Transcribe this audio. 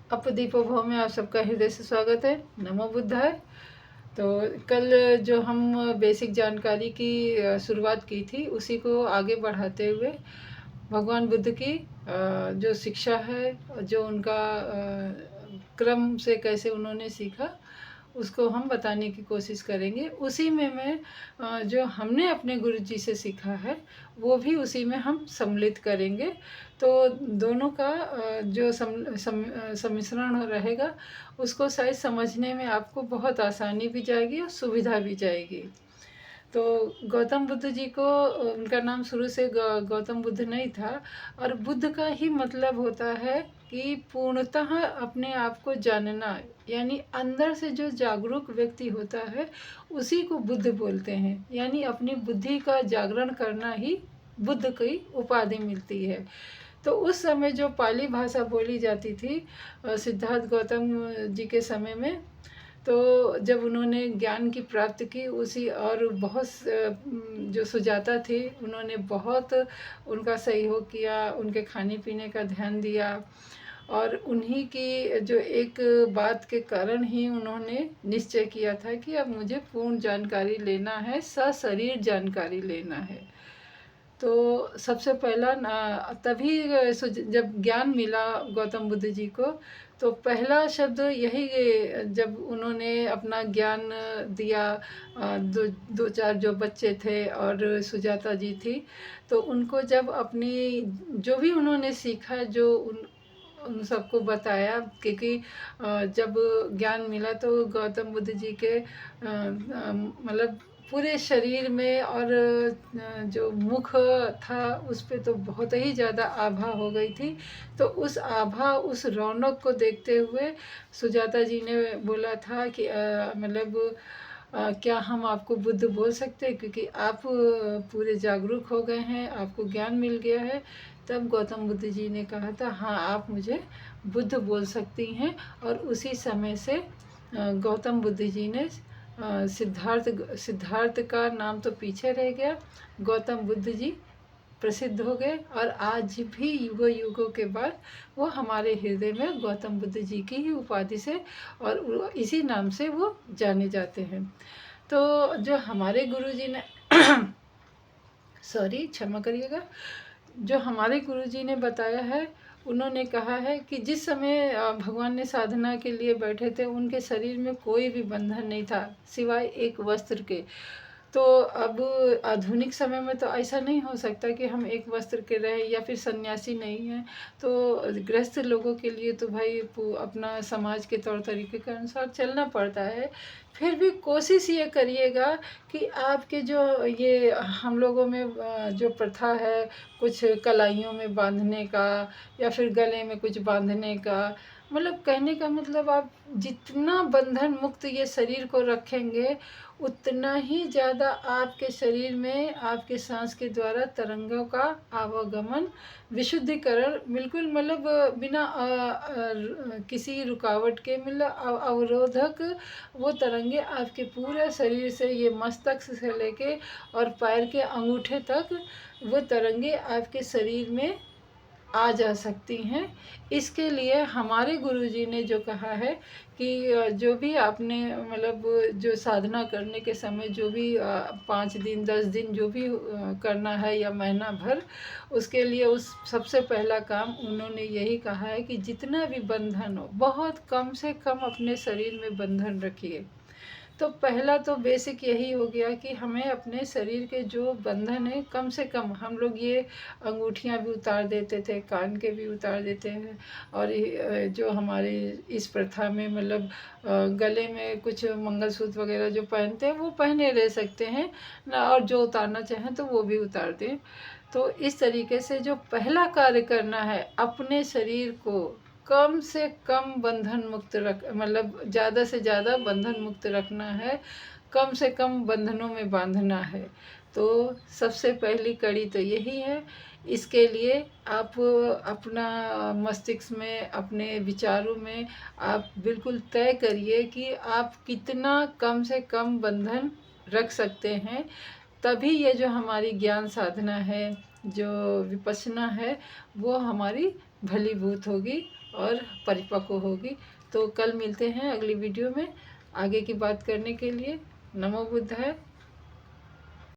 अपदीपो भव में आप सबका हृदय से स्वागत है। नमो बुद्धाय। तो कल जो हम बेसिक जानकारी की शुरुआत की थी, उसी को आगे बढ़ाते हुए भगवान बुद्ध की जो शिक्षा है, जो उनका क्रम से कैसे उन्होंने सीखा, उसको हम बताने की कोशिश करेंगे। उसी में मैं जो हमने अपने गुरु जी से सीखा है वो भी उसी में हम सम्मिलित करेंगे। तो दोनों का जो सम्मिश्रण रहेगा, उसको शायद समझने में आपको बहुत आसानी भी जाएगी और सुविधा भी जाएगी। तो गौतम बुद्ध जी को उनका नाम शुरू से गौतम बुद्ध नहीं था, और बुद्ध का ही मतलब होता है कि पूर्णतः अपने आप को जानना, यानी अंदर से जो जागरूक व्यक्ति होता है उसी को बुद्ध बोलते हैं। यानी अपनी बुद्धि का जागरण करना ही बुद्ध की उपाधि मिलती है। तो उस समय जो पाली भाषा बोली जाती थी सिद्धार्थ गौतम जी के समय में, तो जब उन्होंने ज्ञान की प्राप्ति की, उसी और बहुत जो सुजाता थी उन्होंने बहुत उनका सहयोग किया, उनके खाने पीने का ध्यान दिया, और उन्हीं की जो एक बात के कारण ही उन्होंने निश्चय किया था कि अब मुझे पूर्ण जानकारी लेना है, सशरीर जानकारी लेना है। तो सबसे पहला तभी जब ज्ञान मिला गौतम बुद्ध जी को, तो पहला शब्द यही, जब उन्होंने अपना ज्ञान दिया, दो चार जो बच्चे थे और सुजाता जी थी, तो उनको जब अपनी जो भी उन्होंने सीखा, जो उन सबको बताया, क्योंकि जब ज्ञान मिला तो गौतम बुद्ध जी के मतलब पूरे शरीर में और जो मुख था उस पे तो बहुत ही ज़्यादा आभा हो गई थी। तो उस आभा, उस रौनक को देखते हुए सुजाता जी ने बोला था कि मतलब क्या हम आपको बुद्ध बोल सकते हैं, क्योंकि आप पूरे जागरूक हो गए हैं, आपको ज्ञान मिल गया है। तब गौतम बुद्ध जी ने कहा था, हाँ आप मुझे बुद्ध बोल सकती हैं। और उसी समय से गौतम बुद्ध जी ने सिद्धार्थ का नाम तो पीछे रह गया, गौतम बुद्ध जी प्रसिद्ध हो गए। और आज भी युगों युगों के बाद वो हमारे हृदय में गौतम बुद्ध जी की ही उपाधि से और इसी नाम से वो जाने जाते हैं। तो जो हमारे गुरु जी ने सॉरी क्षमा करिएगा, जो हमारे गुरु जी ने बताया है, उन्होंने कहा है कि जिस समय भगवान ने साधना के लिए बैठे थे, उनके शरीर में कोई भी बंधन नहीं था सिवाय एक वस्त्र के। तो अब आधुनिक समय में तो ऐसा नहीं हो सकता कि हम एक वस्त्र के रहें, या फिर सन्यासी नहीं हैं तो गृहस्थ लोगों के लिए तो भाई अपना समाज के तौर तरीके के अनुसार चलना पड़ता है। फिर भी कोशिश ये करिएगा कि आपके जो ये हम लोगों में जो प्रथा है, कुछ कलाइयों में बांधने का या फिर गले में कुछ बांधने का, मतलब कहने का मतलब आप जितना बंधन मुक्त ये शरीर को रखेंगे, उतना ही ज़्यादा आपके शरीर में आपके सांस के द्वारा तरंगों का आवागमन, विशुद्धिकरण, बिल्कुल मतलब बिना किसी रुकावट के, मतलब अवरोधक वो तरंगे आपके पूरे शरीर से, ये मस्तक से लेके और पैर के अंगूठे तक वो तरंगे आपके शरीर में आ जा सकती हैं। इसके लिए हमारे गुरुजी ने जो कहा है कि जो भी आपने मतलब जो साधना करने के समय जो भी 5 दिन 10 दिन जो भी करना है या महीना भर, उसके लिए उस सबसे पहला काम उन्होंने यही कहा है कि जितना भी बंधन हो, बहुत कम से कम अपने शरीर में बंधन रखिए। तो पहला तो बेसिक यही हो गया कि हमें अपने शरीर के जो बंधन है कम से कम, हम लोग ये अंगूठियां भी उतार देते थे, कान के भी उतार देते हैं, और जो हमारे इस प्रथा में मतलब गले में कुछ मंगलसूत्र वगैरह जो पहनते हैं वो पहने रह सकते हैं ना, और जो उतारना चाहें तो वो भी उतार दें। तो इस तरीके से जो पहला कार्य करना है, अपने शरीर को कम से कम बंधन मुक्त रख, मतलब ज़्यादा से ज़्यादा बंधन मुक्त रखना है, कम से कम बंधनों में बांधना है। तो सबसे पहली कड़ी तो यही है। इसके लिए आप अपना मस्तिष्क में, अपने विचारों में आप बिल्कुल तय करिए कि आप कितना कम से कम बंधन रख सकते हैं। तभी ये जो हमारी ज्ञान साधना है, जो विपश्यना है, वो हमारी भलीभूत होगी और परिपक्व होगी। तो कल मिलते हैं अगली वीडियो में आगे की बात करने के लिए। नमो बुद्धाय।